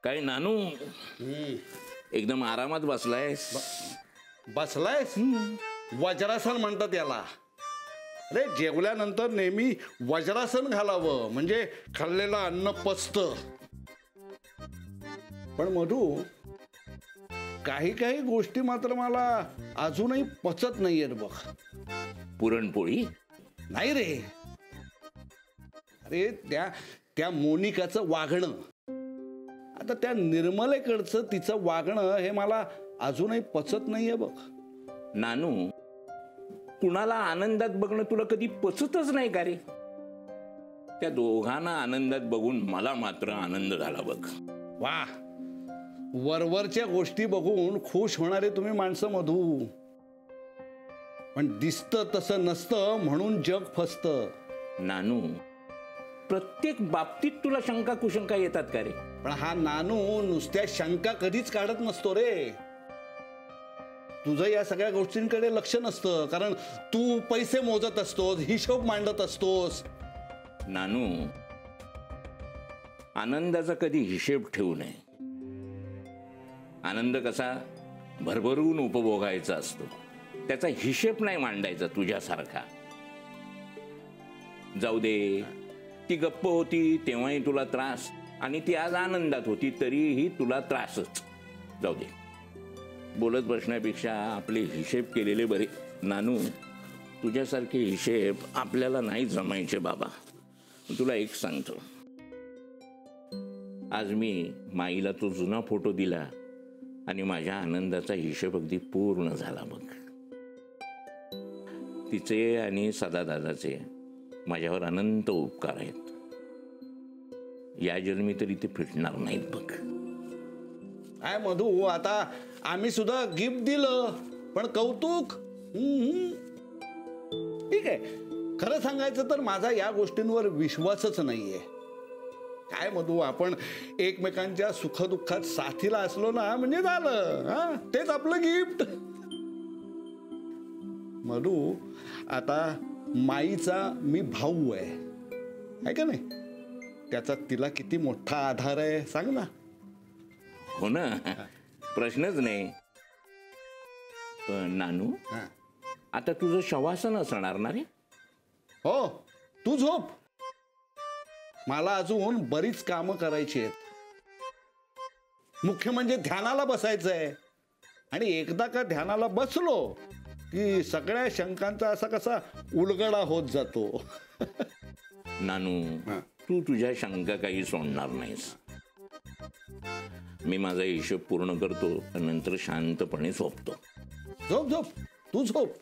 काय नानू, एकदम आरामात बसलायस? बसलायस? वज्रासन म्हणतात याला. अरे जेवल्यानंतर नेहमी वज्रासन घालावं, म्हणजे खाल्लेलं अन्न पचतं. पण मधू, काही काही गोष्टी मात्र मला अजूनही पचत नाहीयेत बघ. पुरणपोळी नाही रे. अरे त्या मोनिकाचं वागणं, आता त्या निर्मलेकडचं तिचं वागणं हे मला अजूनही पचत नाहीये बघ. नानू, कुणाला आनंदात बघणं तुला कधी पचतच नाही का रे? त्या दोघांना आनंदात बघून मला मात्र आनंद झाला बघ. वा, वरवरच्या गोष्टी बघून खुश होणारे तुम्ही माणसं मधू. पण दिसतं तसं नसतं म्हणून जग फसतं. नानू, प्रत्येक बाबतीत तुला शंका कुशंका येतात का रे? पण हा नानू नुसत्या शंका कधीच काढत नसतो रे. तुझं या सगळ्या गोष्टींकडे लक्ष नसतं, कारण तू पैसे मोजत असतोस, हिशोब मांडत असतोस. नानू, आनंदाचा कधी हिशेब ठेवू नये. आनंद कसा भरभरून उपभोगायचा असतो, त्याचा हिशेब नाही मांडायचा तुझ्यासारखा. जाऊ दे, ती गप्प होती तेव्हाही तुला त्रास, आणि ती आज आनंदात होती तरीही तुला त्रासच. जाऊ दे, बोलत बसण्यापेक्षा आपले हिशेब केलेले बरे. नानू, तुझ्यासारखे हिशेब आपल्याला नाही जमायचे बाबा. तुला एक सांगतो, आज मी माईला तो जुना फोटो दिला आणि माझ्या आनंदाचा हिशेब अगदी पूर्ण झाला बघ. तिचे आणि सदादादाचे माझ्यावर अनंत उपकार आहेत. या जन्मी तरी ते फिटणार नाहीत बघ. काय मधू, आता आम्ही सुद्धा गिफ्ट दिलं, पण कौतुक. ठीक आहे, खरं सांगायचं तर माझा या गोष्टींवर विश्वासच नाहीये. काय मधू, आपण एकमेकांच्या सुखदुःखात साथीला असलो ना म्हणजे झालं. हा, तेच आपलं गिफ्ट. मधू, आता माईचा मी भाऊ आहे का नाही? त्याचा तिला किती मोठा आधार आहे सांग ना. हो ना, प्रश्नच नाही. पण नानू, आता तुझं शवासन असणार ना रे? हो, तू झोप. मला अजून बरीच कामं करायची आहेत. मुख्य म्हणजे ध्यानाला बसायचंय. आणि एकदा का ध्यानाला बसलो की सगळ्या शंकांचा असा कसा उलगडा होत जातो. नानू, तू तुझ्या शंका काही सोडणार नाहीस. मी माझा हिशोब पूर्ण करतो, नंतर शांतपणे झोपतो. झोप झोप, तू झोप.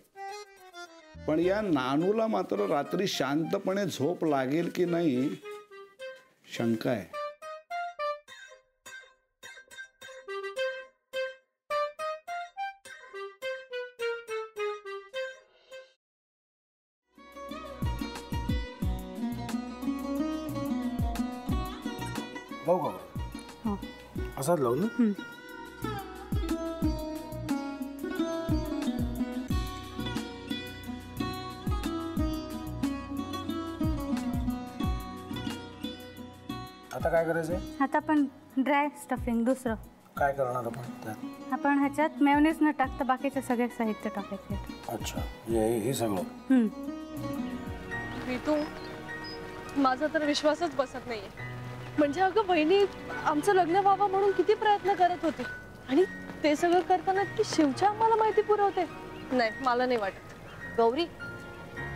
पण या नानूला मात्र रात्री शांतपणे झोप लागेल की नाही शंका आहे. लावू का? असाच लावू ना. आता काय करायचंय? आता आपण ड्राय स्टफिंग दुसरं काय करणार आपण त्यात? आपण ह्याच्यात मेयोनीज न टाकता बाकीचे सगळे साहित्य टाकायचे. अच्छा, हे सगळं. ऋतू, माझा तर विश्वासच बसत नाहीये. म्हणजे अगं बहिणी आमचं लग्न व्हावं म्हणून किती प्रयत्न करत होते, आणि ते सगळं करताना की शिवच्या आम्हाला माहिती पुरवते. नाही, मला नाही वाटत. गौरी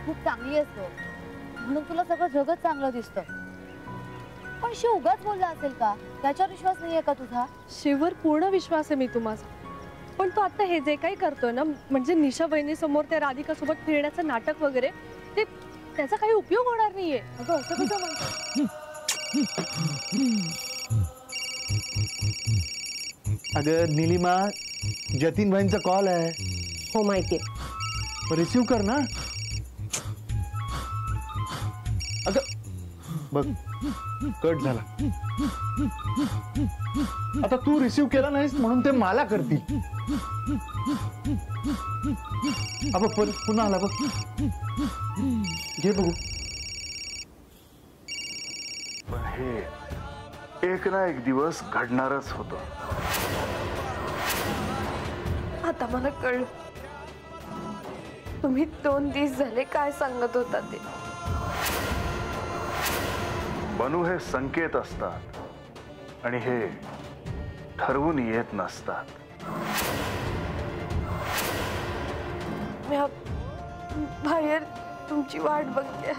खूप चांगली असतो म्हणून तुला सगळं जगत चांगलं दिसतं, पण शिव उगाच बोलला असेल का? त्याच्यावर विश्वास नाहीये का तुझा? शिववर पूर्ण विश्वास आहे मी माझा, पण तो आता हे जे काही करतोय ना, म्हणजे निशा बहिणी समोर त्या राधिका सोबत फिरण्याचं नाटक वगैरे, ते त्याचा काही उपयोग होणार नाहीये. अगं असं कसं म्हणतो? अगं नीलिमा, जतीन भाईंचा कॉल आहे. हो माहितीये, रिसीव कर ना. अगं बघ कट झाला. आता तू रिसीव्ह केला नाहीस म्हणून ते मला करतील. बघ पुन्हा आला बघ. घे बघू. पण हे एक ना एक दिवस घडणारच होतं. आता मला कळलं तुम्ही 2 दिवस झाले काय सांगत होता ते. बनू हे संकेत असतात आणि हे ठरवून येत नसतात. मी बाहेर तुमची वाट बघते.